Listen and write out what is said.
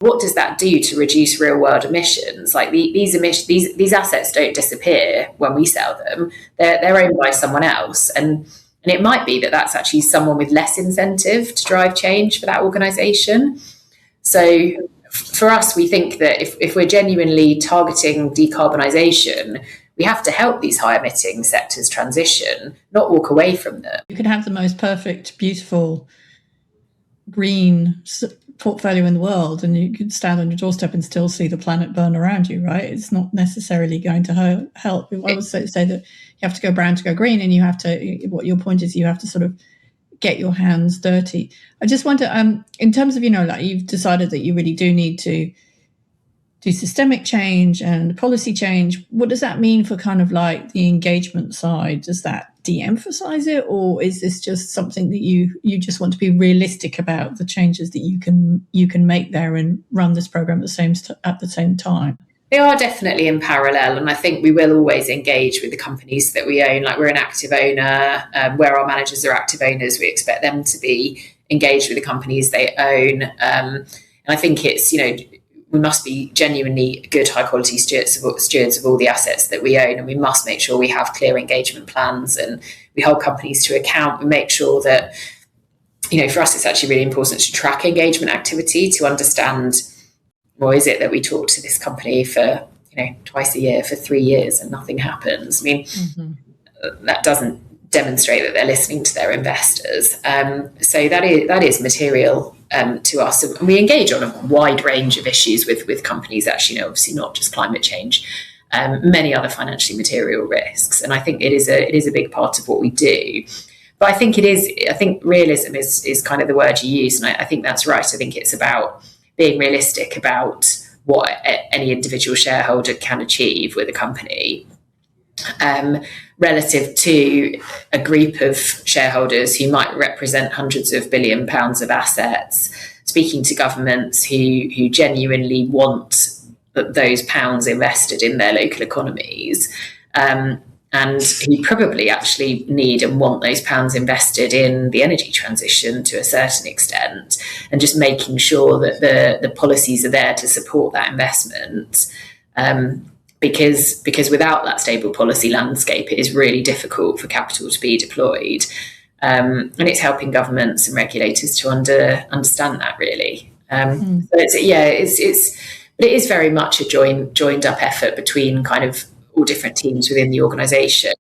what does that do to reduce real world emissions? Like these assets don't disappear when we sell them. They're owned by someone else. And it might be that that's actually someone with less incentive to drive change for that organisation. So for us, we think that if we're genuinely targeting decarbonisation, we have to help these high emitting sectors transition, not walk away from them. You could have the most perfect, beautiful, green portfolio in the world, and you could stand on your doorstep and still see the planet burn around you, right? It's not necessarily going to help. I would say that you have to go brown to go green, and you have to, what your point is, you have to sort of get your hands dirty. I just wonder, in terms of, like you've decided that you really do need to do systemic change and policy change. What does that mean for kind of like the engagement side? Does that de-emphasize it, or is this just something that you just want to be realistic about the changes that you can make there and run this program at the same time? They are definitely in parallel, and I think we will always engage with the companies that we own. Like, we're an active owner, where our managers are active owners, we expect them to be engaged with the companies they own. And I think it's, we must be genuinely good, high quality stewards of all the assets that we own, and we must make sure we have clear engagement plans, and we hold companies to account. We make sure that, for us, it's actually really important to track engagement activity, to understand, well, is it that we talk to this company for, twice a year for 3 years and nothing happens? I mean, that doesn't demonstrate that they're listening to their investors. So that is material to us. And we engage on a wide range of issues with companies, actually, obviously not just climate change, many other financially material risks. And I think it is a big part of what we do. But I think realism is kind of the word you use. And I think that's right. I think it's about being realistic about what any individual shareholder can achieve with a company, relative to a group of shareholders who might represent hundreds of £billions of assets, speaking to governments who genuinely want those pounds invested in their local economies, and who probably actually need and want those pounds invested in the energy transition to a certain extent, and just making sure that the policies are there to support that investment. Because without that stable policy landscape, it is really difficult for capital to be deployed. And it's helping governments and regulators to understand that, really. So it is very much a joined up effort between kind of all different teams within the organisation.